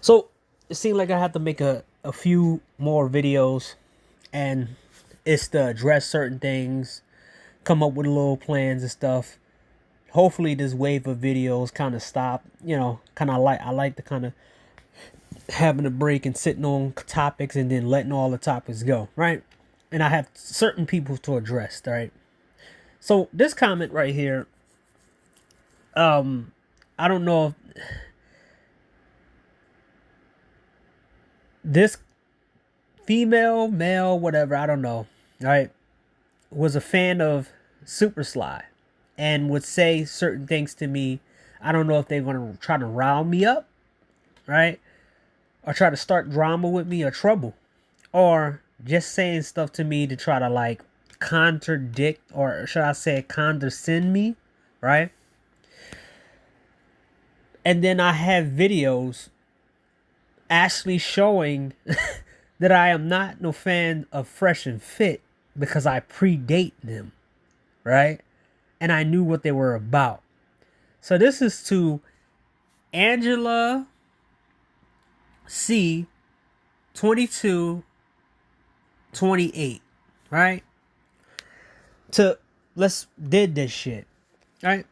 So it seemed like I had to make a few more videos, and it's to address certain things, come up with little plans and stuff. Hopefully this wave of videos kind of stop. You know, I like to kind of having a break and sitting on topics and then letting all the topics go, right? And I have certain people to address, right? So this comment right here, I don't know if this female, male, whatever, I don't know, right, was a fan of Super Sly and would say certain things to me. I don't know if they're going to try to rile me up, right? Or try to start drama with me or trouble. Or just saying stuff to me to try to like contradict, or should I say condescend me, right? And then I have videos actually showing that I am not no fan of Fresh and Fit because I predate them, right? And I knew what they were about. So this is to Angela C 2228, right? To let's did this shit, right?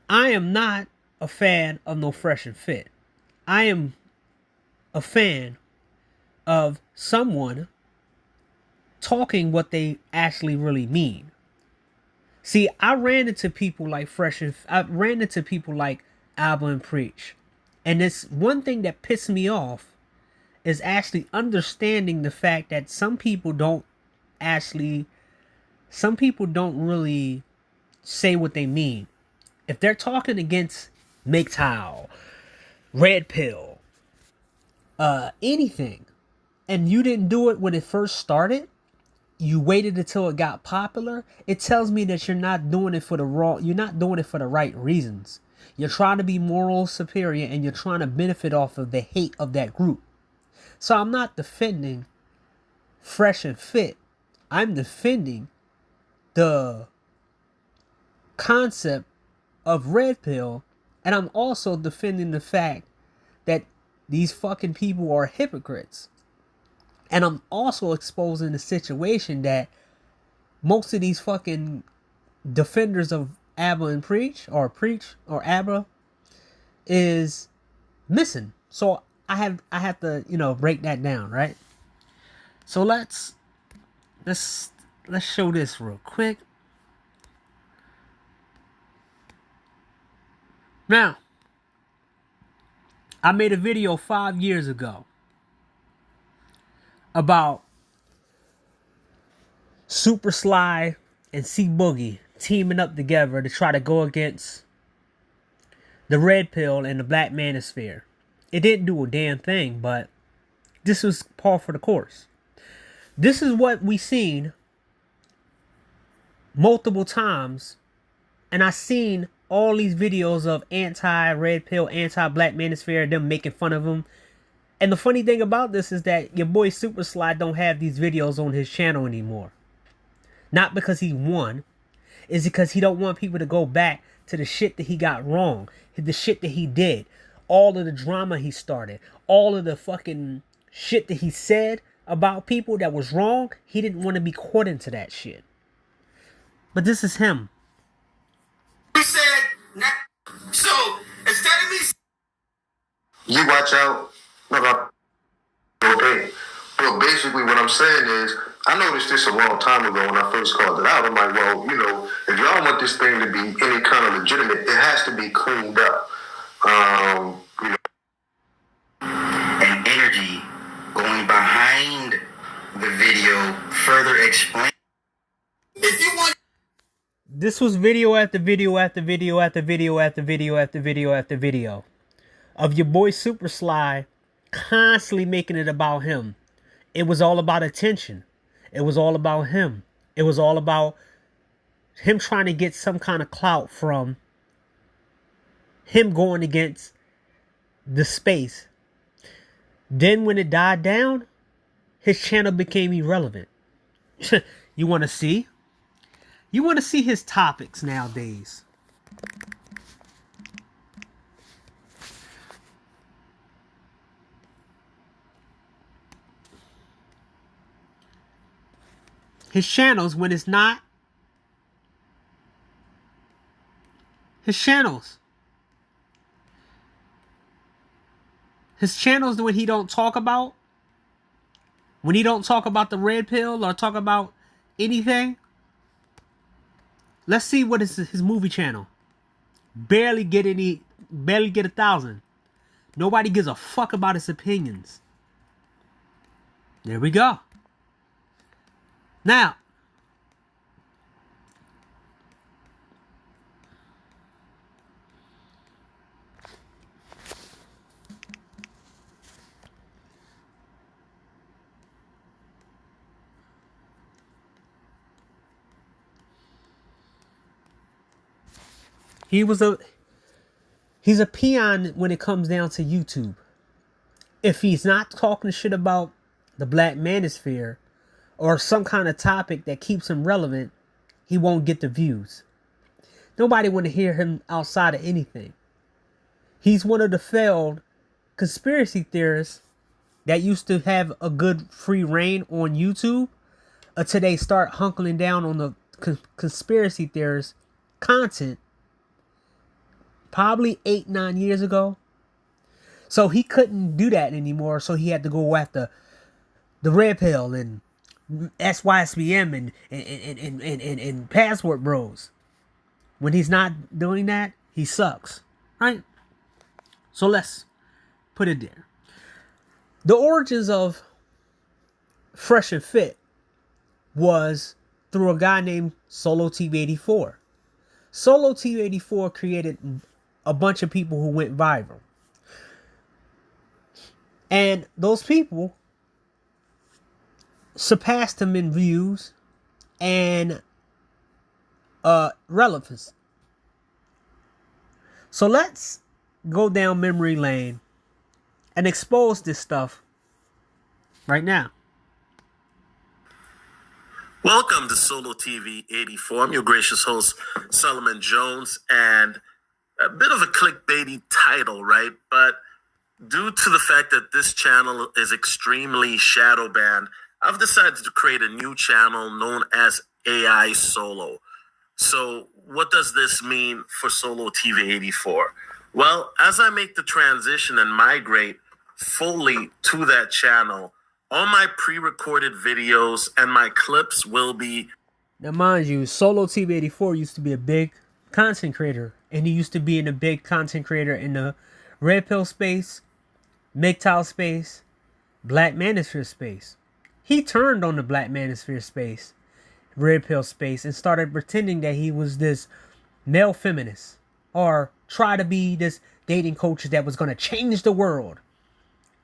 I am not a fan of no Fresh and Fit. I am a fan of someone talking what they actually really mean. See, I ran into people like I ran into people like Abba and Preach. And it's one thing that pissed me off is actually understanding the fact that some people don't really say what they mean. If they're talking against MGTOW, Red Pill, anything, and you didn't do it when it first started, you waited until it got popular, it tells me that you're not doing it for the right reasons. You're trying to be moral superior and you're trying to benefit off of the hate of that group. So I'm not defending Fresh and Fit. I'm defending the concept of Red Pill, and I'm also defending the fact that these fucking people are hypocrites. And I'm also exposing the situation that most of these fucking defenders of Abba and Preach or Abba is missing. So I have to, break that down, right? So let's show this real quick. Now, I made a video 5 years ago about Super Sly and C Boogie teaming up together to try to go against the Red Pill and the Black Manosphere. It didn't do a damn thing, but this was par for the course. This is what we seen multiple times, and I seen all these videos of anti-Red Pill, anti-Black Manosphere, them making fun of them. And the funny thing about this is that your boy Super Sly don't have these videos on his channel anymore. Not because he won. It's because he don't want people to go back to the shit that he got wrong. The shit that he did. All of the drama he started. All of the fucking shit that he said about people that was wrong. He didn't want to be caught into that shit. But this is him. He said, so instead of me... You watch out. Okay. Well, basically what I'm saying is, I noticed this a long time ago when I first called it out. I'm like, well, if y'all want this thing to be any kind of legitimate, it has to be cleaned up. And energy going behind the video further explain. If you want... This was video after video after video after video after video after video after video of your boy Super Sly constantly making it about him. It was all about attention. It was all about him. It was all about him trying to get some kind of clout from him going against the space. Then when it died down, his channel became irrelevant. You want to see? You want to see his topics nowadays. his channels when it's not his channels. His channels when he don't talk about, when he don't talk about the red pill or talk about anything. Let's see what is his movie channel. Barely get 1,000. Nobody gives a fuck about his opinions. There we go. Now, he's a peon when it comes down to YouTube. If he's not talking shit about the black manosphere or some kind of topic that keeps him relevant, he won't get the views. Nobody want to hear him outside of anything. He's one of the failed conspiracy theorists that used to have a good free reign on YouTube until they start hunkering down on the conspiracy theorist content probably 8-9 years ago. So he couldn't do that anymore, so he had to go after the red pill and SYSBM and password bros. When he's not doing that, he sucks, right? So let's put it there. The origins of Fresh and Fit was through a guy named Solo TV84. Solo TV84 created a bunch of people who went viral. And those people surpassed him in views and relevance. So let's go down memory lane and expose this stuff right now. Welcome to Solo TV 84. I'm your gracious host, Solomon Jones, and a bit of a clickbaity title, right? But due to the fact that this channel is extremely shadow banned, I've decided to create a new channel known as AI Solo. So what does this mean for Solo TV 84? Well, as I make the transition and migrate fully to that channel, all my pre-recorded videos and my clips will be... Now, mind you, Solo TV84 used to be a big content creator. And he used to be a big content creator in the red pill space, MGTOW space, black manosphere space. He turned on the black manosphere space, red pill space, and started pretending that he was this male feminist. Or try to be this dating coach that was going to change the world.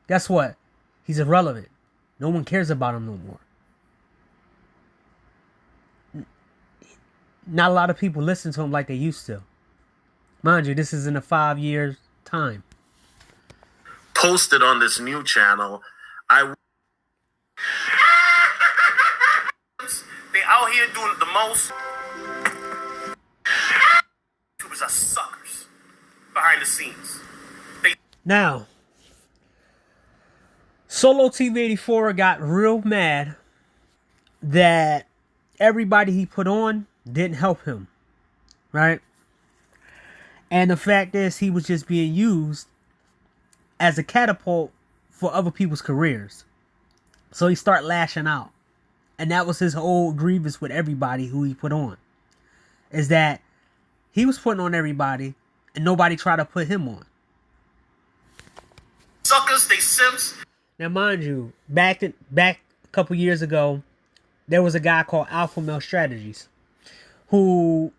Guess what? He's irrelevant. No one cares about him no more. Not a lot of people listen to him like they used to. Mind you, this is in a 5 years time. Posted on this new channel. They out here doing the most. YouTubers are suckers behind the scenes. Now, Solo TV84 got real mad that everybody he put on didn't help him, right? And the fact is, he was just being used as a catapult for other people's careers. So he started lashing out. And that was his whole grievance with everybody who he put on. Is that he was putting on everybody and nobody tried to put him on. Suckers, they simps. Now, mind you, back a couple years ago, there was a guy called Alpha Male Strategies who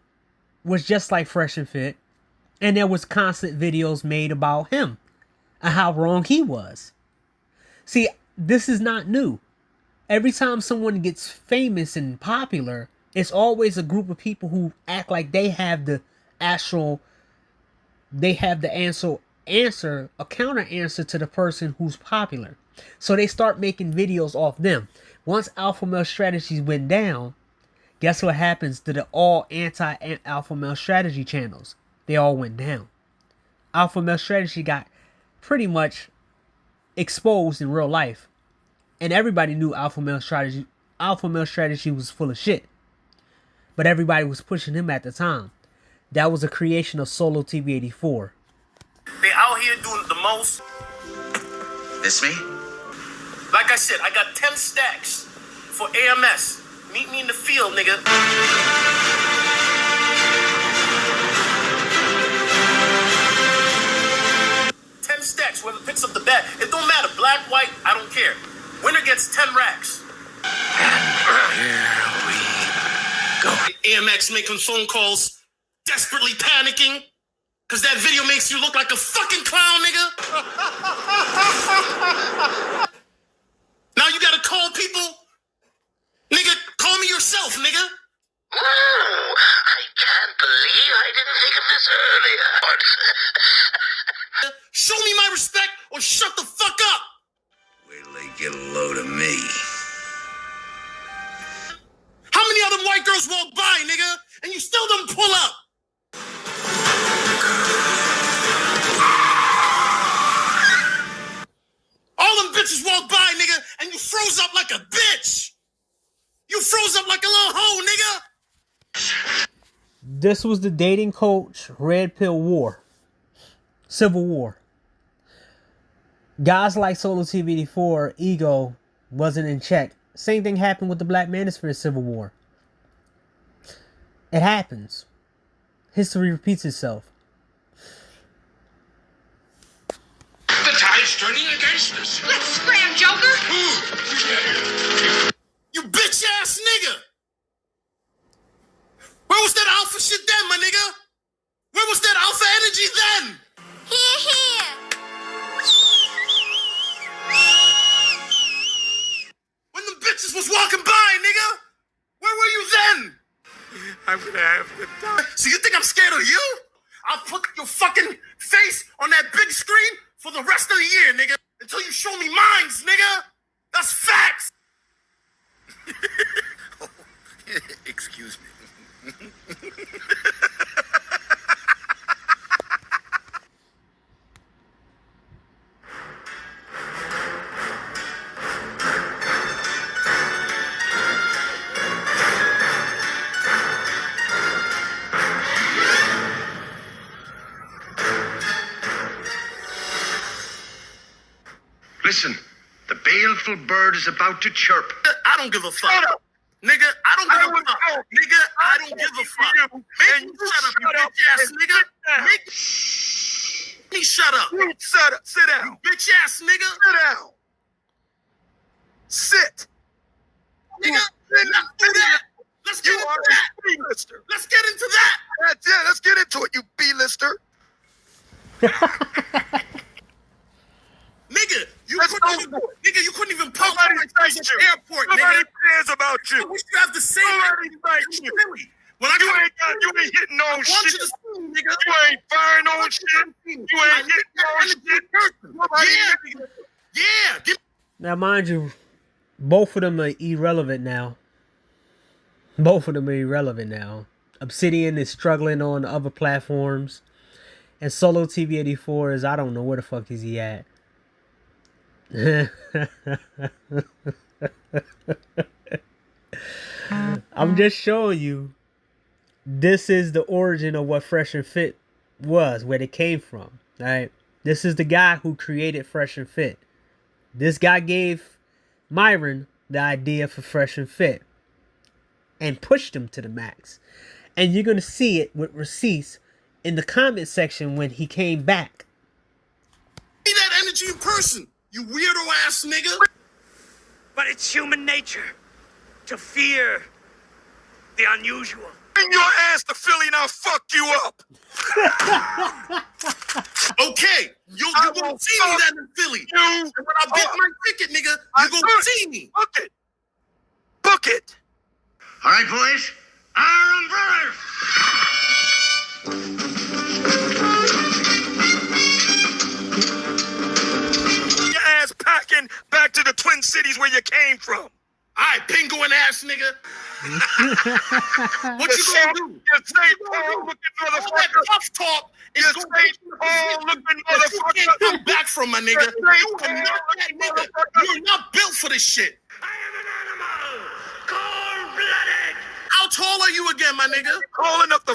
was just like Fresh and Fit. And there was constant videos made about him and how wrong he was. See, this is not new. Every time someone gets famous and popular, it's always a group of people who act like they have the answer, a counter answer to the person who's popular. So they start making videos off them. Once Alpha Male Strategies went down, guess what happens to the all anti-Alpha Male Strategy channels? They all went down. Alpha Male Strategy got pretty much exposed in real life. And everybody knew Alpha Male Strategy alpha male strategy was full of shit. But everybody was pushing him at the time. That was a creation of Solo TV 84. They out here doing the most. This me? Like I said, I got 10 stacks for AMS. Meet me in the field, nigga. 10 stacks, whoever picks up the bat. It don't matter, black, white, I don't care. Winner gets 10 racks. And here we go. AMX making phone calls, desperately panicking, because that video makes you look like a fucking clown, nigga. Now you gotta call people. Nigga, call me yourself, nigga. Oh, I can't believe I didn't think of this earlier. Show me my respect or shut the fuck up. Wait till they get a load of me. How many other white girls walk by, nigga, and you still don't pull up? All them bitches walk by, nigga, and you froze up like a bitch. You froze up like a little hoe, nigga. This was the dating coach Red Pill War. Civil War. Guys like Solo TV 84, ego wasn't in check. Same thing happened with the Black Manosphere Civil War. It happens. History repeats itself. The tide's turning against us. Let's scram, Joker! You bitch ass nigga. Where was that alpha shit then, my nigga? Where was that alpha energy then? Here, here! When the bitches was walking by, nigga? Where were you then? I'm gonna have to die. So you think I'm scared of you? I'll put your fucking face on that big screen for the rest of the year, nigga. Until you show me mines, nigga. That's facts. Oh, excuse me. Listen, the baleful bird is about to chirp. I don't give a fuck. Nigga, I don't give a fuck. Nigga, I don't give a fuck. Make me shut up, you bitch ass nigga. Make me shut up. Shut up. Sit down. You bitch ass nigga. Sit down. Sit. Nigga, let's do that. Let's get You into are that. a B-lister. Let's get into that. Yeah, let's get into it, you B-lister. Nigga, you Let's couldn't go even, for it. nigga, you couldn't even pump Nobody my likes at you. the airport, Nobody nigga. cares about I you. wish you have the same Nobody likes you. Philly. When I You come, ain't hitting no I want shit. you to see me, nigga. You ain't firing no shit. You ain't hitting no shit. Nobody Yeah. Give Now, mind you, both of them are irrelevant now. Both of them are irrelevant now. Obsidian is struggling on other platforms. And Solo TV 84 is, I don't know where the fuck is he at. I'm just showing you. This is the origin of what Fresh and Fit was, where it came from. Right? This is the guy who created Fresh and Fit. This guy gave Myron the idea for Fresh and Fit and pushed him to the max. And you're going to see it with receipts in the comment section when he came back. me that energy in person, you weirdo ass nigga. But it's human nature to fear the unusual. Bring your ass to Philly and I'll fuck you up. Okay, you I gonna will see me fuck that in Philly. You. And when I get my ticket, nigga, you gonna see me. Book it. Book it. All right, boys. Our umbrellas. Your ass packing back to the Twin Cities where you came from. All right, penguin ass nigga. What you gonna do? You St. Paul looking All that motherfucker. tough talk is You gonna St. Paul looking that you motherfucker. can't come back from, my nigga. You You are not that nigga. You're not built for this shit. I am an animal. How tall are you again, my nigga? Tall enough to.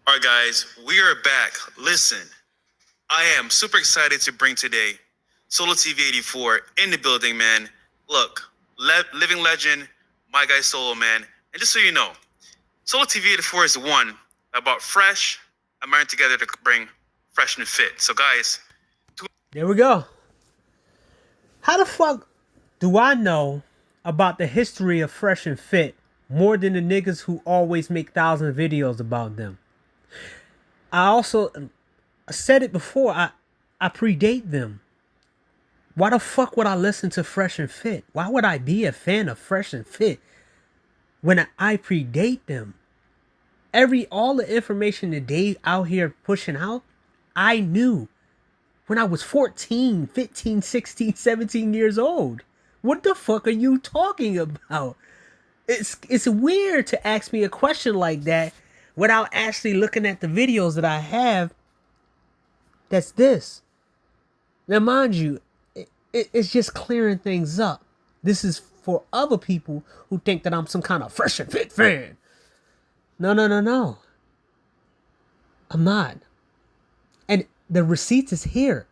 All right, guys, we are back. Listen, I am super excited to bring today Solo TV 84 in the building, man. Look, living legend, my guy Solo, man. And just so you know, Solo TV 84 is the one that brought Fresh and Martin together to bring Fresh and Fit. So, guys, there we go. How the fuck do I know about the history of Fresh and Fit more than the niggas who always make 1,000 videos about them? I said it before, I predate them. Why the fuck would I listen to Fresh and Fit? Why would I be a fan of Fresh and Fit when I predate them? All the information that they out here pushing out, I knew when I was 14, 15, 16, 17 years old. What the fuck are you talking about? It's weird to ask me a question like that without actually looking at the videos that I have. That's this. Now, mind you, it's just clearing things up. This is for other people who think that I'm some kind of Fresh and Fit fan. No. I'm not. And the receipts is here.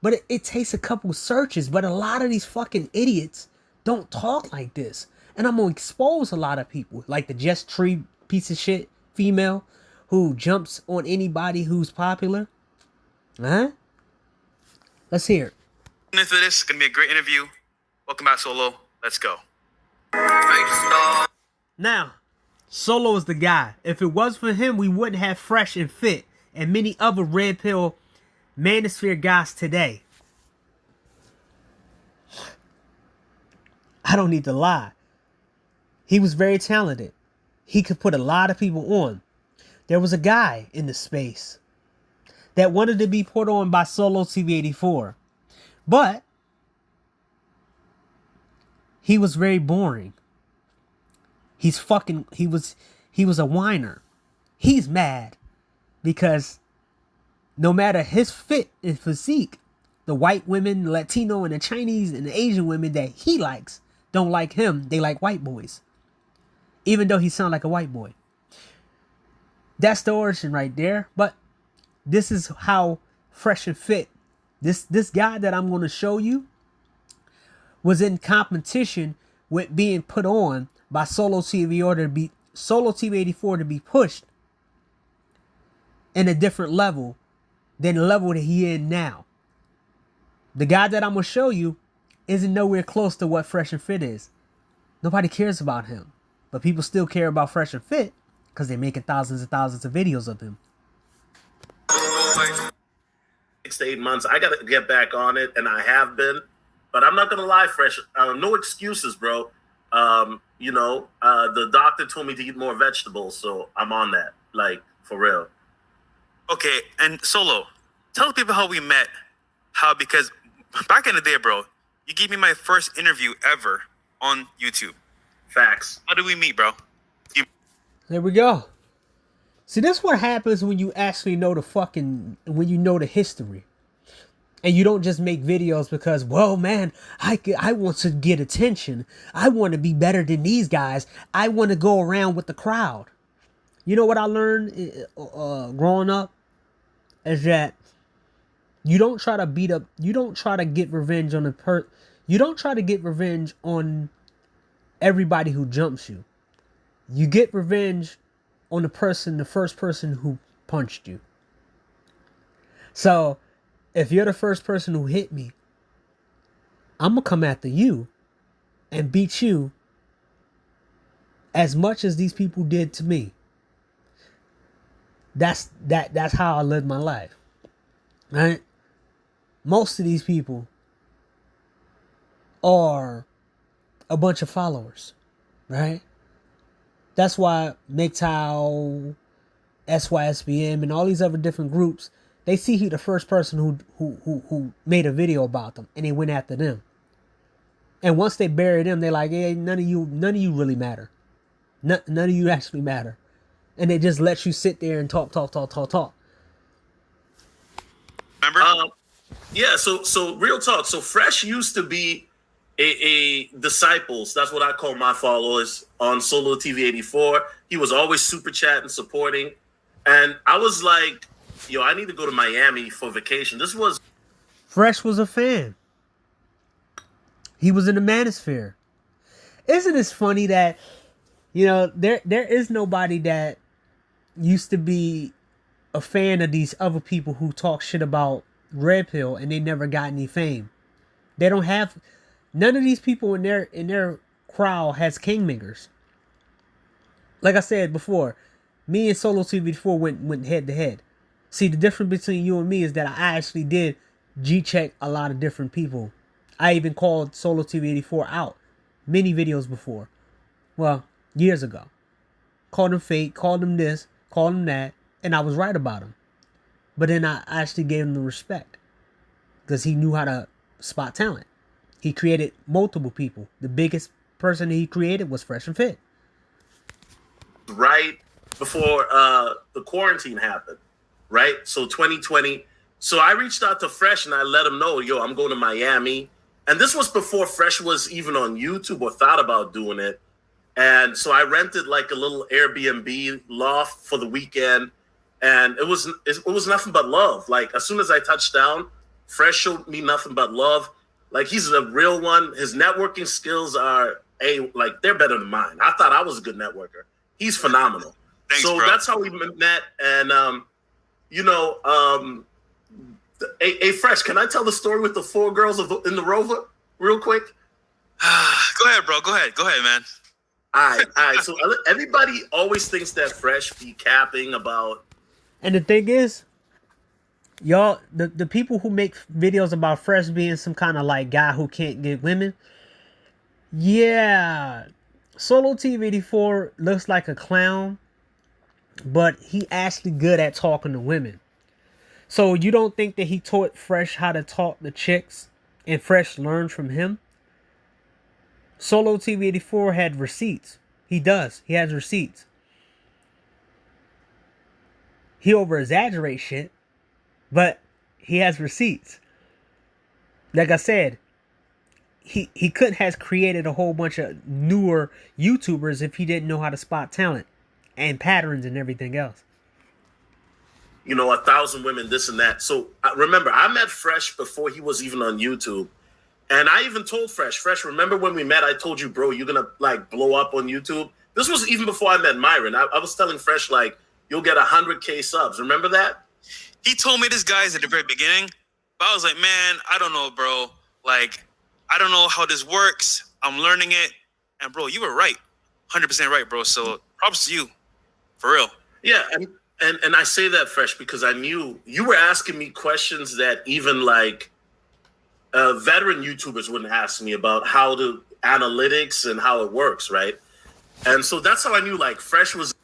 But it takes a couple searches. But a lot of these fucking idiots don't talk like this. And I'm going to expose a lot of people. Like the Just Tree piece of shit female who jumps on anybody who's popular. Huh? Let's hear it. into this, it's going to be a great interview. Welcome back, Solo. Let's go. Now, Solo is the guy. If it was for him, we wouldn't have Fresh and Fit and many other red pill manosphere guys today. I don't need to lie. He was very talented. He could put a lot of people on. There was a guy in the space that wanted to be put on by Solo TV84. But he was very boring. He was a whiner. He's mad because no matter his fit and physique, the white women, Latino and the Chinese and the Asian women that he likes don't like him. They like white boys. Even though he sounds like a white boy. That's the origin right there. But this is how Fresh and Fit, this guy that I'm going to show you, was in competition with being put on by Solo TV84 to be pushed in a different level than the level that he in now. The guy that I'm going to show you isn't nowhere close to what Fresh and Fit is. Nobody cares about him. But people still care about Fresh and Fit because they're making thousands and thousands of videos of him. 6 to 8 months. I got to get back on it, and I have been. But I'm not going to lie, Fresh. No excuses, bro. The doctor told me to eat more vegetables, so I'm on that. Like, for real. Okay, and Solo, tell people how we met. Because back in the day, bro, you gave me my first interview ever on YouTube. Facts. How did we meet, bro? There we go. See, this is what happens when you actually know when you know the history. And you don't just make videos because, well, man, I want to get attention. I want to be better than these guys. I want to go around with the crowd. You know what I learned growing up? Is that you don't try to beat up, you don't try to get revenge on you don't try to get revenge on everybody who jumps you. You get revenge on the first person who punched you. So, if you're the first person who hit me, I'm going to come after you and beat you as much as these people did to me. That's how I lived my life. Right? Most of these people are a bunch of followers. Right? That's why MGTOW, SYSBM, and all these other different groups, they see the first person who made a video about them, and they went after them. And once they bury them, they're like, hey, none of you really matter. None of you actually matter. And they just let you sit there and talk. Remember? Yeah, so real talk. So Fresh used to be a disciples. That's what I call my followers on Solo TV 84. He was always super chatting, supporting, and I was like, "Yo, I need to go to Miami for vacation." This was Fresh was a fan. He was in the manosphere. Isn't it funny that there is nobody that used to be a fan of these other people who talk shit about Red Pill and they never got any fame. They don't have none of these people in their crowd has kingmakers. Like I said before, me and Solo TV4 went head to head. See, the difference between you and me is that I actually did G-check a lot of different people. I even called Solo TV 84 out many videos before. Well, years ago. Called him fake, called him this, called him that, and I was right about him. But then I actually gave him the respect because he knew how to spot talent. He created multiple people. The biggest person he created was Fresh and Fit. Right before the quarantine happened, right? So 2020. So I reached out to Fresh and I let him know, yo, I'm going to Miami. And this was before Fresh was even on YouTube or thought about doing it. And so I rented like a little Airbnb loft for the weekend. And it was nothing but love. Like as soon as I touched down, Fresh showed me nothing but love. Like he's a real one. His networking skills are they're better than mine. I thought I was a good networker. He's phenomenal. Thanks, so bro. that's how we met. And hey, Fresh, can I tell the story with the 4 girls in the Rover real quick? Go ahead, bro. Go ahead, man. All right. So everybody always thinks that Fresh be capping about. And the thing is, y'all, the people who make videos about Fresh being some kind of like guy who can't get women, yeah, Solo TV 84 looks like a clown, but he actually good at talking to women. So you don't think that he taught Fresh how to talk to chicks and Fresh learned from him? Solo TV 84 had receipts. He does. He has receipts. He over exaggerates shit, but he has receipts. Like I said, he couldn't have created a whole bunch of newer YouTubers if he didn't know how to spot talent and patterns and everything else. 1,000 women, this and that. So remember, I met Fresh before he was even on YouTube. And I even told Fresh, remember when we met, I told you, bro, you're going to like blow up on YouTube. This was even before I met Myron. I was telling Fresh, like, you'll get 100K subs. Remember that? He told me this guy's at the very beginning, but I was like, man, I don't know, bro. Like, I don't know how this works. I'm learning it. And bro, you were right. 100% right, bro. So props to you. For real. Yeah. And I say that, Fresh, because I knew you were asking me questions that even like veteran YouTubers wouldn't ask me about how to analytics and how it works, right? And so that's how I knew like Fresh was.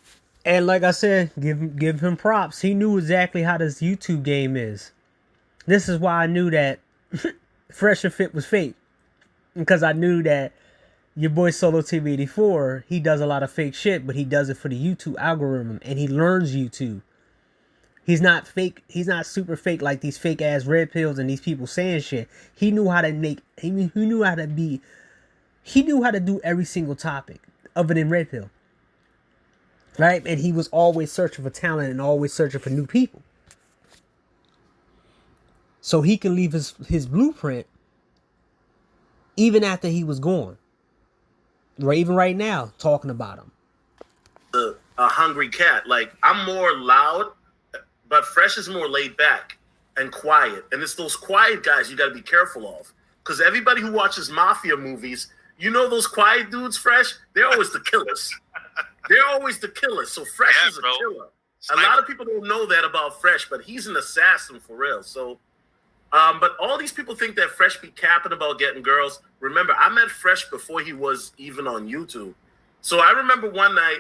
And like I said, give him props. He knew exactly how this YouTube game is. This is why I knew that Fresh and Fit was fake. Because I knew that your boy Solo TV 84, he does a lot of fake shit, but he does it for the YouTube algorithm and he learns YouTube. He's not fake. He's not super fake like these fake ass Red Pills and these people saying shit. He knew how to he knew how to do every single topic other than Red Pill. Right? And he was always searching for talent and always searching for new people. So he can leave his blueprint even after he was gone. Or even right now, talking about him. A hungry cat. Like, I'm more loud, but Fresh is more laid back and quiet. And it's those quiet guys you got to be careful of. Because everybody who watches mafia movies, those quiet dudes, Fresh, they're always the killers. They're always the killers. So Fresh is a killer. A lot of people don't know that about Fresh, but he's an assassin for real. So, but all these people think that Fresh be capping about getting girls. Remember, I met Fresh before he was even on YouTube. So I remember one night,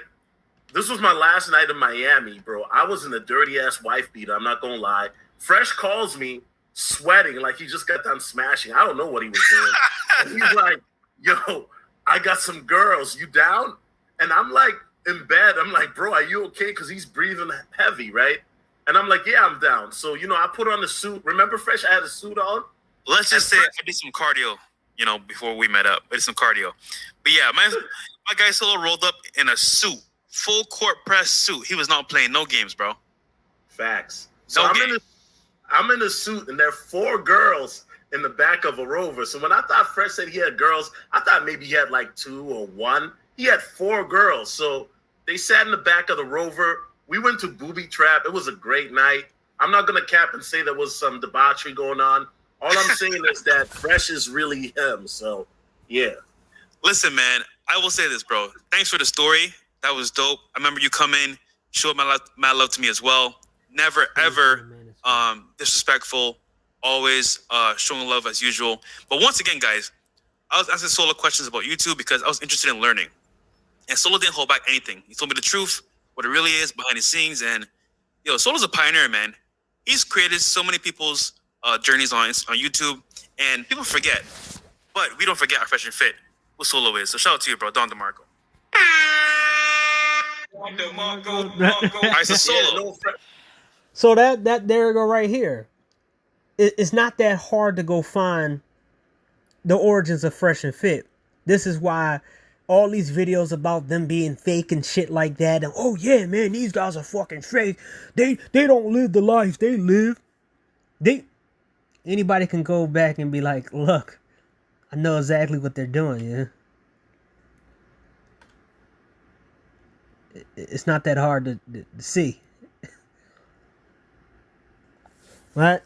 this was my last night in Miami, bro. I was in a dirty-ass wife beater. I'm not going to lie. Fresh calls me sweating like he just got done smashing. I don't know what he was doing. And he's like, yo, I got some girls. You down? And I'm like in bed. I'm like, bro, are you okay? Because he's breathing heavy, right? And I'm like, yeah, I'm down. So, I put on the suit. Remember, Fresh, I had a suit on? Let's just say I did some cardio. before we met up. I did some cardio. But yeah, my guy Solo rolled up in a suit, full court press suit. He was not playing no games, bro. Facts. So No I'm in a suit, and there are 4 girls in the back of a Rover. So when I thought Fresh said he had girls, I thought maybe he had like 2 or 1. He had 4 girls. So they sat in the back of the Rover. We went to Booby Trap. It was a great night. I'm not going to cap and say there was some debauchery going on. All I'm saying is that Fresh is really him. So, yeah. Listen, man, I will say this, bro. Thanks for the story. That was dope. I remember you coming, showed my love to me as well. Never, ever disrespectful. Always showing love as usual. But once again, guys, I was asking Solo questions about YouTube because I was interested in learning. And Solo didn't hold back anything. He told me the truth, what it really is behind the scenes. And, Solo's a pioneer, man. He's created so many people's journeys on YouTube. And people forget. But we don't forget our Fresh and Fit, who Solo is. So shout out to you, bro, Don DeMarco. All right, so Solo. So that there you go right here. It's not that hard to go find the origins of Fresh and Fit. This is why all these videos about them being fake and shit like that, and oh yeah, man, these guys are fucking fake. They don't live the life they live. Anybody can go back and be like, look, I know exactly what they're doing. Yeah, it's not that hard to see. Right?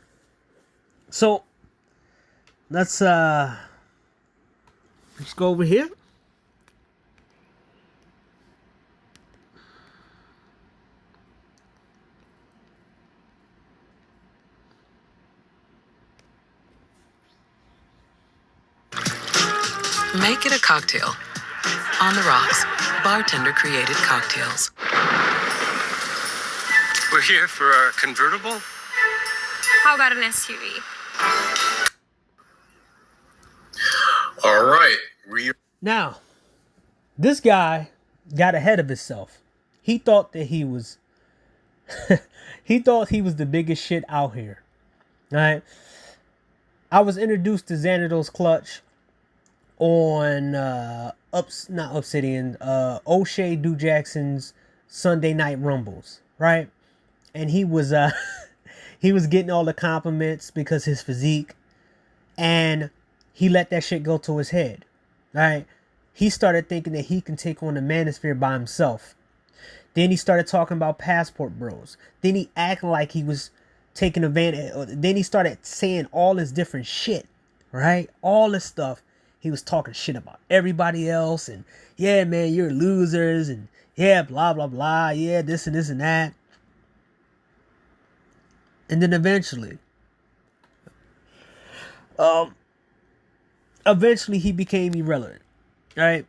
So let's go over here. Make it a cocktail. On the rocks, bartender created cocktails. We're here for our convertible. How about an SUV? All right. Now, this guy got ahead of himself. He thought that he was the biggest shit out here. All right. I was introduced to Xanadol's Clutch on O'Shea Du Jackson's Sunday Night Rumbles, right? And he was he was getting all the compliments because his physique, and he let that shit go to his head. Right? He started thinking that he can take on the manosphere by himself. Then he started talking about passport bros. Then he acted like he was taking advantage. Then he started saying all this different shit. Right? All this stuff. He was talking shit about everybody else. And yeah, man, you're losers. And yeah, blah, blah, blah. Yeah, this and this and that. And then eventually he became irrelevant, right?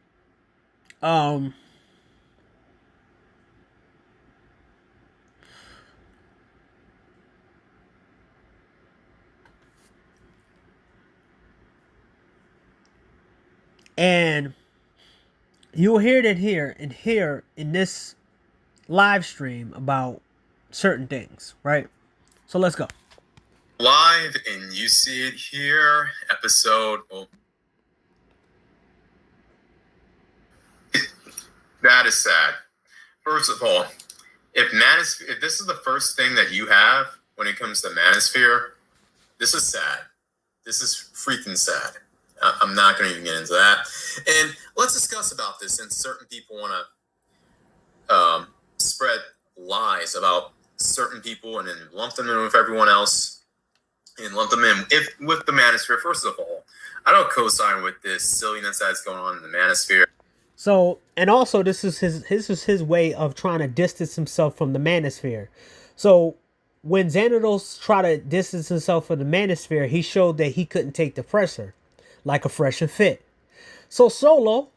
And you'll hear that here in this live stream about certain things, right? So let's go. Live, and you see it here. Episode. Oh. That is sad. First of all, if this is the first thing that you have when it comes to Manosphere, this is sad. This is freaking sad. I'm not going to even get into that. And let's discuss about this. And certain people want to spread lies about certain people and then lump them in with everyone else and lump them in with the Manosphere. First of all, I don't co-sign with this silliness that's going on in the Manosphere. So, and also this is his way of trying to distance himself from the Manosphere. So when Xanados tried to distance himself from the Manosphere, he showed that he couldn't take the pressure like a Fresh and Fit. So Solo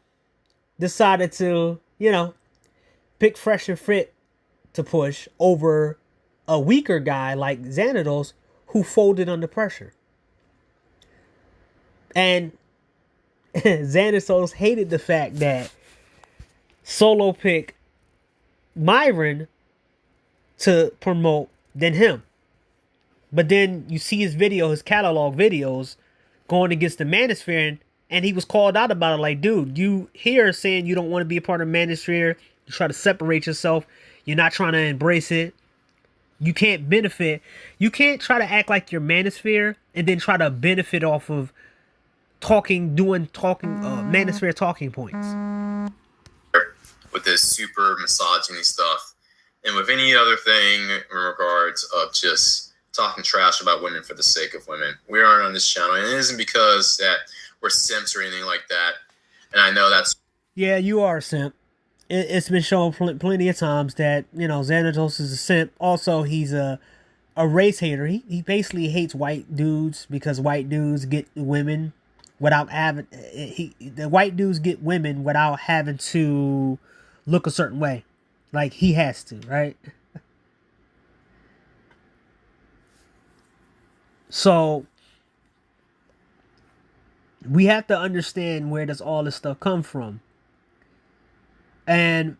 decided to, pick Fresh and Fit to push over a weaker guy like Xanados who folded under pressure. And Xanados hated the fact that Solo picked Myron to promote than him. But then you see his catalog videos going against the Manosphere, and And he was called out about it. Like, dude, you here saying you don't want to be a part of manosphere. You try to separate yourself. You're not trying to embrace it. You can't benefit. You can't try to act like you're manosphere and then try to benefit off of manosphere talking points. With this super misogyny stuff. And with any other thing in regards of just talking trash about women for the sake of women. We aren't on this channel. And it isn't because that we're simps or anything like that. And I know that's... Yeah, you are a simp. It's been shown plenty of times that, you know, Xanatos is a simp. Also, he's a race hater. He basically hates white dudes because white dudes get women without having... The white dudes get women without having to look a certain way. Like, he has to, right? So, we have to understand where does all this stuff come from. And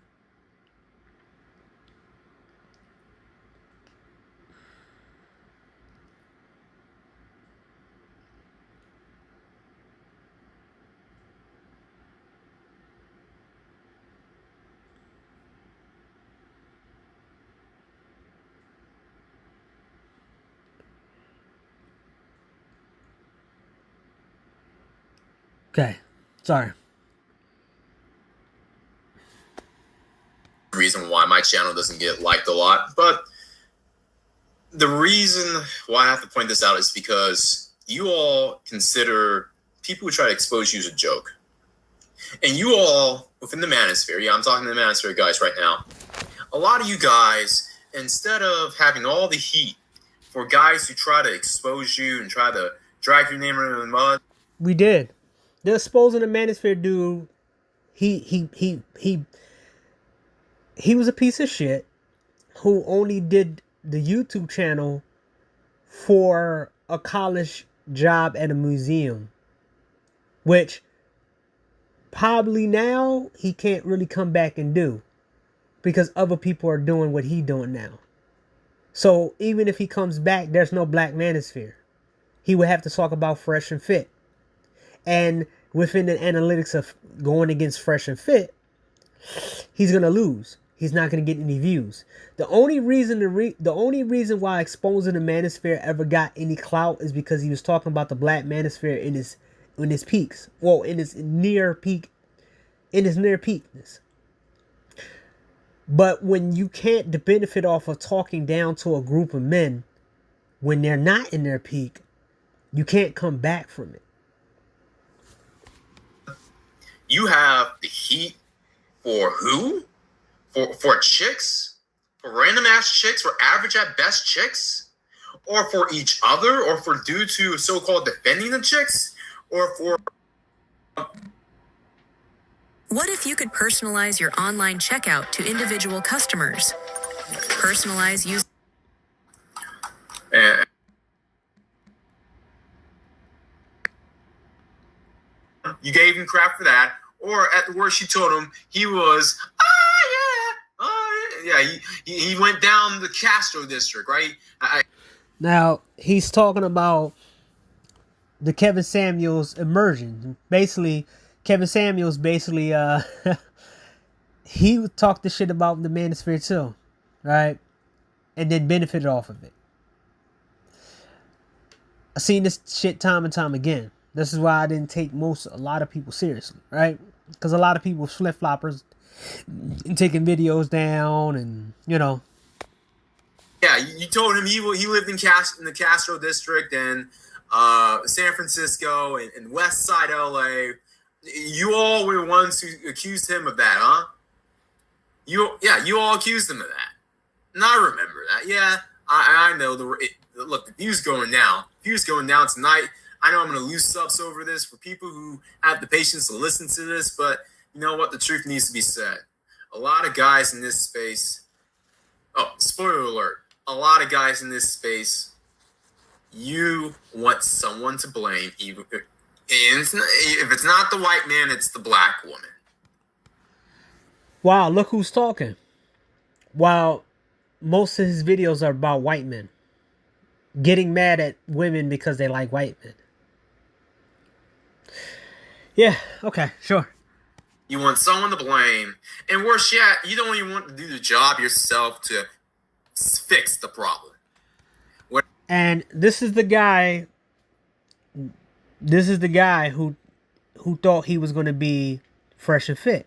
okay, sorry. Reason why my channel doesn't get liked a lot, but the reason why I have to point this out is because you all consider people who try to expose you as a joke. And you all, within the manosphere, yeah, I'm talking to the manosphere guys right now, a lot of you guys, instead of having all the heat for guys who try to expose you and try to drag your name in the mud. We did. The exposing the manosphere dude, he was a piece of shit who only did the YouTube channel for a college job at a museum, which probably now he can't really come back and do because other people are doing what he's doing now. So even if he comes back, there's no black manosphere. He would have to talk about Fresh and Fit. And within the analytics of going against Fresh and Fit, he's going to lose. He's not going to get any views. The only reason why exposing the manosphere ever got any clout is because he was talking about the black manosphere in his peaks. Well, in his near peakness. But when you can't benefit off of talking down to a group of men when they're not in their peak, you can't come back from it. You have the heat for who? For chicks? For random ass chicks? For average at best chicks? Or for each other? Or for dudes who so-called defending the chicks? Or for... What if you could personalize your online checkout to individual customers? Personalize using... You gave him crap for that. Or at the worst, you told him he was... Yeah, he went down the Castro district, right? Now, he's talking about the Kevin Samuels immersion. Basically, Kevin Samuels he talked the shit about the manosphere too, right? And then benefited off of it. I've seen this shit time and time again. This is why I didn't take a lot of people seriously, right? Because a lot of people flip-floppers and taking videos down and, you know. Yeah, you told him he lived in the Castro district and San Francisco and West Side LA. You all were the ones who accused him of that, huh? You all accused him of that. And I remember that. Yeah, I know. Look, the view's going down. The view's going down tonight. I know I'm going to lose subs over this for people who have the patience to listen to this, but you know what? The truth needs to be said. A lot of guys in this space... Oh, spoiler alert. A lot of guys in this space, you want someone to blame. If it's not the white man, it's the black woman. Wow, look who's talking. Wow, most of his videos are about white men getting mad at women because they like white men. Yeah, okay, sure. You want someone to blame, and worse yet, you don't even want to do the job yourself to fix the problem. And this is the guy. This is the guy who thought he was going to be Fresh and Fit,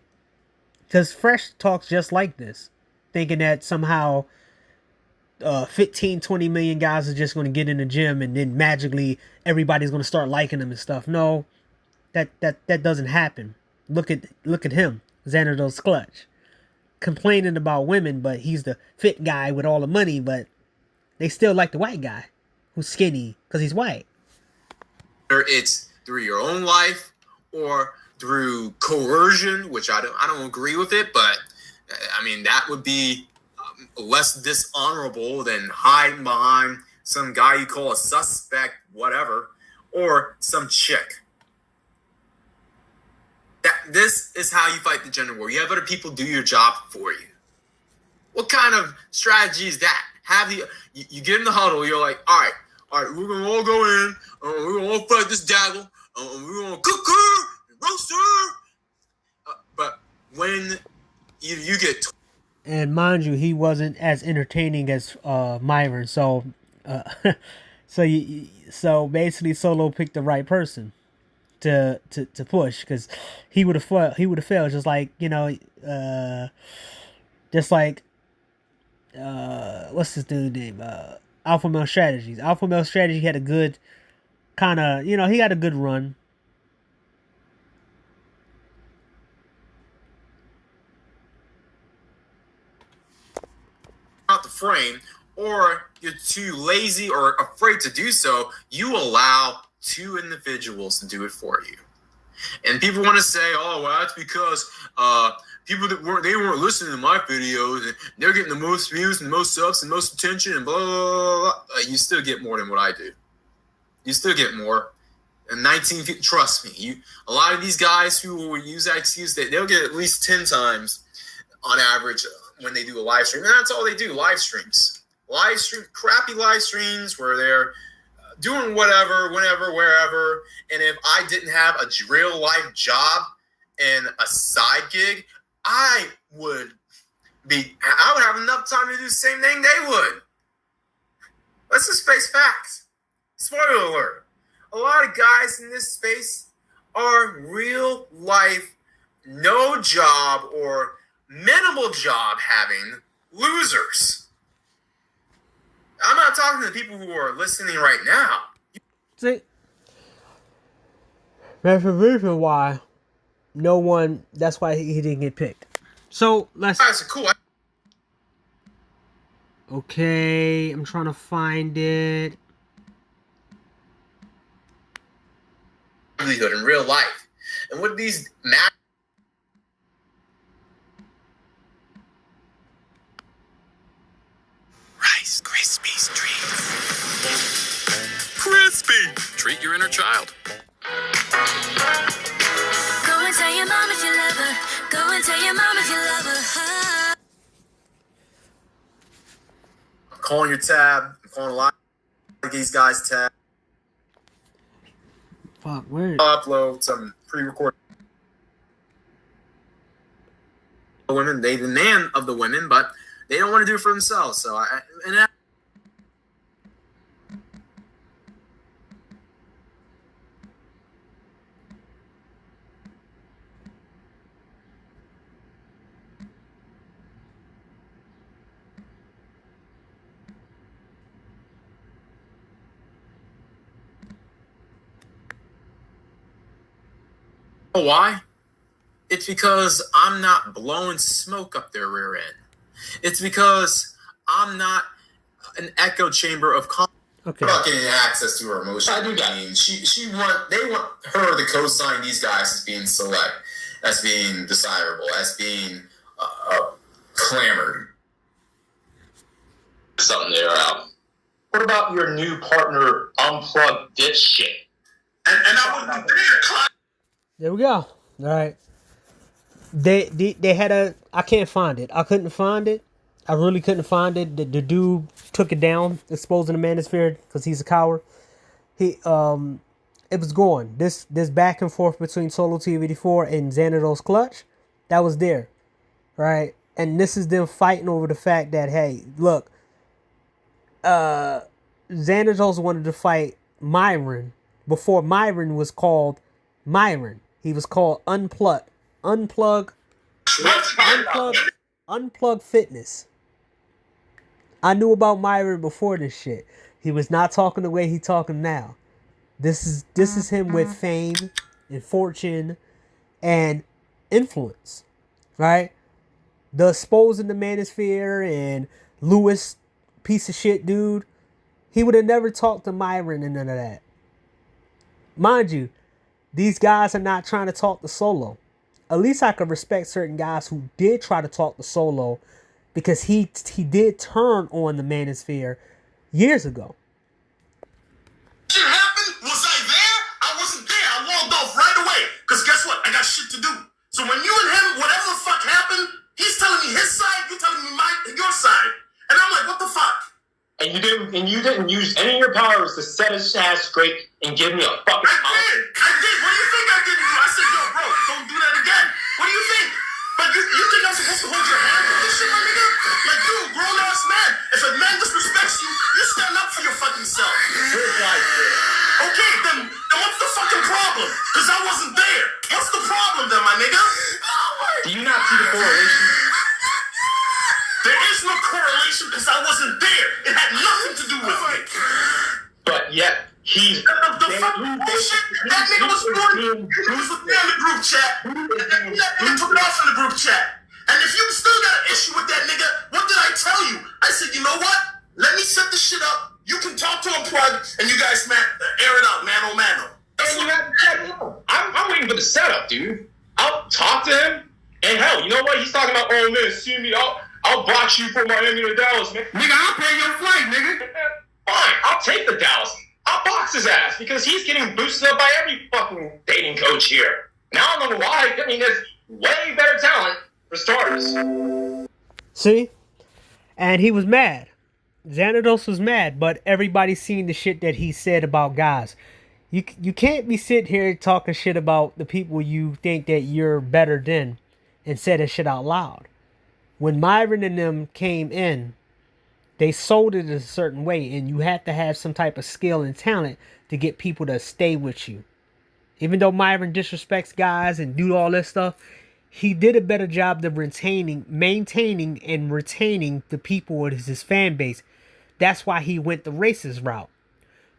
because Fresh talks just like this, thinking that somehow 15, 20 million guys are just going to get in the gym and then magically everybody's going to start liking him and stuff. No, that doesn't happen. Look at him, Xanatos Clutch, complaining about women, but he's the fit guy with all the money, but they still like the white guy who's skinny because he's white. Whether it's through your own life or through coercion, which I don't agree with it, but I mean that would be less dishonorable than hiding behind some guy you call a suspect, whatever, or some chick. This is how you fight the gender war. You have other people do your job for you. What kind of strategy is that? You get in the huddle, you're like, all right, we're gonna all go in, we're gonna all fight this daggle, we're gonna cook her, roast her. But when you get, and mind you, he wasn't as entertaining as Myron, so so basically Solo picked the right person to push, because he would have failed just like, just like what's his dude name, Alpha Male Strategies. Alpha Male Strategy had a good kind of, he got a good run. out the frame, or you're too lazy or afraid to do so, you allow two individuals to do it for you. And people want to say, oh, well, that's because people that weren't listening to my videos, and they're getting the most views and the most subs and most attention and blah, blah, blah, blah. You still get more than what I do. You still get more. And 19, trust me, a lot of these guys who will use that excuse, they'll get at least 10 times on average when they do a live stream. And that's all they do, live streams. Crappy live streams where they're doing whatever, whenever, wherever. And if I didn't have a real life job and a side gig, I would have enough time to do the same thing they would. Let's just face facts. Spoiler alert. A lot of guys in this space are real life, no job or minimal job having losers. I'm not talking to the people who are listening right now. See, that's the reason why that's why he didn't get picked. So let's. That's cool. Okay, I'm trying to find it. Livelihood in real life. And what these Rice Krispies treats. Crispy! Treat your inner child. Go and tell your mom if you love her. Go and tell your mom if you love her. I'm calling your tab. I'm calling a lot of these guys' tab. Fuck, where? Upload some pre-recorded women. They demand of the women, but they don't want to do it for themselves. So why? It's because I'm not blowing smoke up their rear end. It's because I'm not an echo chamber of about getting access to her emotions. I do that. They want her to co-sign these guys as being select, as being desirable, as being clamored. Something there out. What about your new partner? Unplug this shit. And I wasn't there. There we go. All right. They had I can't find it. I couldn't find it. I really couldn't find it. The dude took it down, exposing the manosphere because he's a coward. it was going. This back and forth between Solo TV84 and Xanados Clutch, that was there, right? And this is them fighting over the fact that, hey, look, Xanados wanted to fight Myron before Myron was called Myron. He was called Unplug Fitness. I knew about Myron before this shit. He was not talking the way he talking now. This is him with fame and fortune and influence, right? The exposing the manosphere and Lewis, piece of shit dude, he would have never talked to Myron and none of that. Mind you, these guys are not trying to talk to Solo. At least I could respect certain guys who did try to talk to Solo, because he did turn on the manosphere years ago. Shit happened? Was I there? I wasn't there. I logged off right away. Because guess what? I got shit to do. So when you and him, whatever the fuck happened, he's telling me his side, you're telling me your side. And I'm like, what the fuck? And you didn't use any of your powers to set his ass straight and give me a fucking I did. What do you think I didn't do? I said, yo, bro, don't do that again. What do you think? But you think I'm supposed to hold your hand with this shit, my nigga? Like, dude, grown-ass man. If a man disrespects you, you stand up for your fucking self. Okay, then what's the fucking problem? Because I wasn't there. What's the problem then, my nigga? Do you not see the correlation? There is no correlation because I wasn't there. It had nothing to do with me. But yet, he's... The fucking bullshit that nigga was doing, he was with me on the group chat, and that nigga took it off in the group chat. And if you still got an issue with that nigga, what did I tell you? I said, you know what? Let me set this shit up. You can talk to Unplug, and you guys air it out, mano. I'm waiting for the setup, dude. I'll talk to him, and hell, you know what? He's talking about, oh man, see me, I'll box you from Miami to Dallas, man. Nigga, I'll pay your flight, nigga. Fine, I'll take the Dallas. I'll box his ass because he's getting boosted up by every fucking dating coach here. Now I don't know why. I mean, there's way better talent for starters. See? And he was mad. Xanados was mad, but everybody's seen the shit that he said about guys. You can't be sitting here talking shit about the people you think that you're better than and say that shit out loud. When Myron and them came in, they sold it a certain way, and you have to have some type of skill and talent to get people to stay with you. Even though Myron disrespects guys and do all this stuff, he did a better job of maintaining and retaining the people of his fan base. That's why he went the racist route,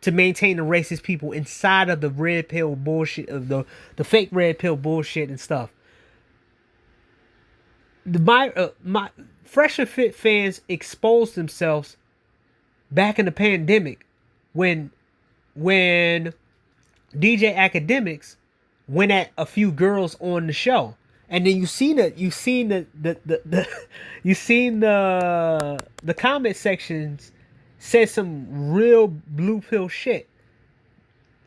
to maintain the racist people inside of the red pill bullshit, of the fake red pill bullshit and stuff. My Fresh and Fit fans exposed themselves back in the pandemic when DJ Academics went at a few girls on the show, and then you seen the comment sections said some real blue pill shit.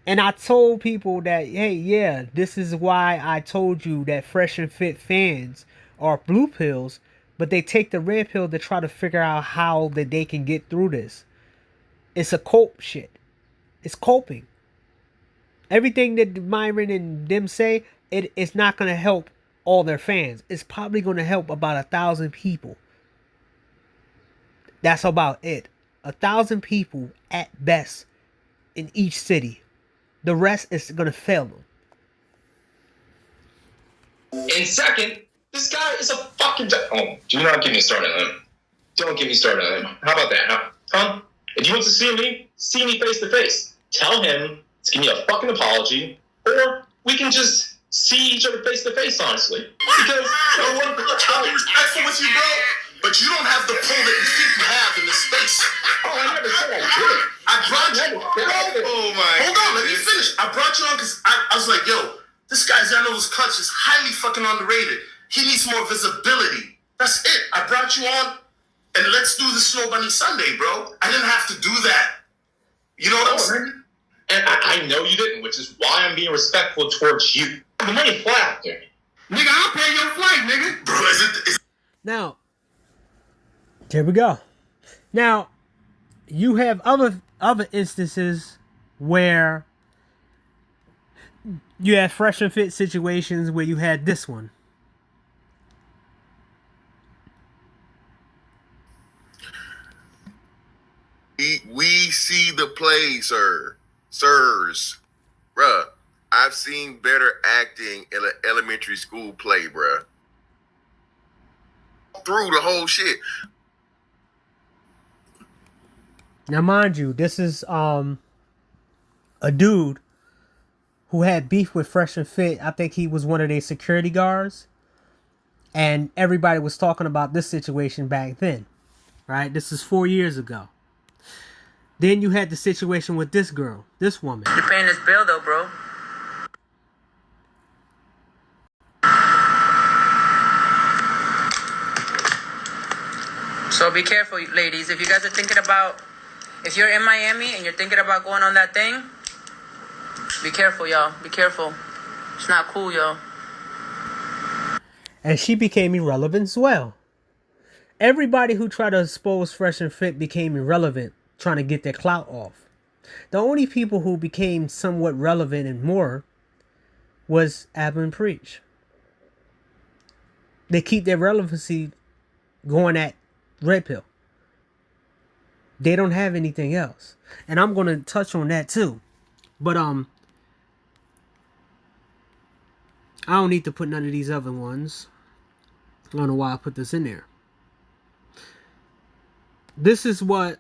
And I told people that, hey, yeah, this is why I told you that Fresh and Fit fans are blue pills, but they take the red pill to try to figure out how that they can get through this. It's a cope shit. It's coping. Everything that Myron and them say, it's not going to help all their fans. It's probably going to help about 1,000 people. That's about it. 1,000 people at best in each city. The rest is going to fail them. And second, this guy is a fucking... Oh, do not get me started on him. Don't get me started on him. How about that, huh? If you want to see me face to face. Tell him to give me a fucking apology, or we can just see each other face to face, honestly. Because I want to be respectful with you, bro, but you don't have the pull that you think you have in this space. Oh, I never said I did. I brought you on. Oh my! Hold on, let me finish. I brought you on because I was like, yo, this guy Xanados Clutch is highly fucking underrated. He needs more visibility. That's it. I brought you on, and let's do the Snow Bunny Sunday, bro. I didn't have to do that. You know what I'm saying? And I know you didn't, which is why I'm being respectful towards you. The money flat out there. Nigga, I'll pay your flight, nigga. Bro, is it? Now, here we go. Now, you have other instances where You had fresh and fit situations where you had this one. We see the play, sirs. Bruh, I've seen better acting in an elementary school play, bruh. Through the whole shit. Now, mind you, this is a dude who had beef with Fresh and Fit. I think he was one of their security guards. And everybody was talking about this situation back then. Right? This is 4 years ago. Then you had the situation with this girl, this woman. You're paying this bill though, bro. So be careful, ladies. If you guys are thinking about, if you're in Miami and you're thinking about going on that thing, be careful, y'all. Be careful. It's not cool, y'all. And she became irrelevant as well. Everybody who tried to expose Fresh and Fit became irrelevant, trying to get their clout off. The only people who became somewhat relevant and more was Abba and Preach. They keep their relevancy going at Red Pill. They don't have anything else. And I'm going to touch on that too. But I don't need to put none of these other ones. I don't know why I put this in there. This is what...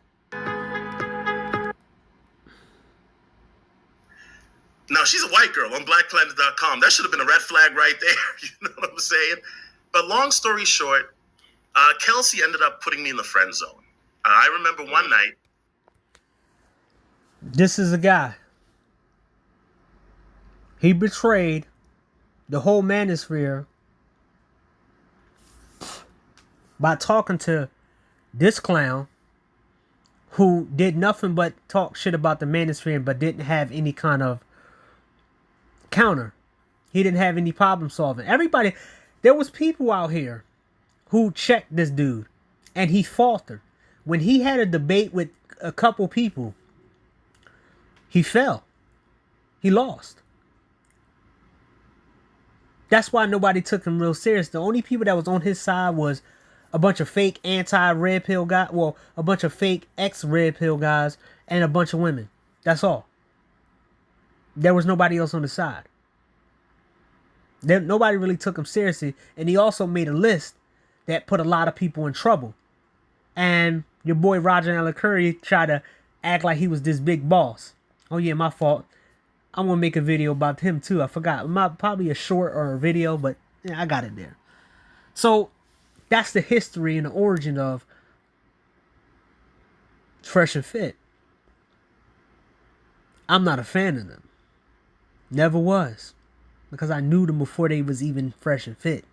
Now, she's a white girl on BlackPlanet.com. That should have been a red flag right there. You know what I'm saying? But long story short, Kelsey ended up putting me in the friend zone. I remember one night. This is a guy. He betrayed the whole manosphere by talking to this clown who did nothing but talk shit about the manosphere but didn't have any kind of counter. He didn't have any problem solving. Everybody, there was people out here who checked this dude and he faltered. When he had a debate with a couple people, he fell. He lost. That's why nobody took him real serious. The only people that was on his side was a bunch of fake anti-red pill guys. Well, a bunch of fake ex-red pill guys and a bunch of women. That's all. There was nobody else on the side. Nobody really took him seriously. And he also made a list that put a lot of people in trouble. And your boy Roger Allen Curry tried to act like he was this big boss. Oh yeah, my fault. I'm going to make a video about him too. I forgot. Probably a short or a video, but yeah, I got it there. So that's the history and the origin of Fresh and Fit. I'm not a fan of them. Never was. Because I knew them before they was even Fresh and Fit.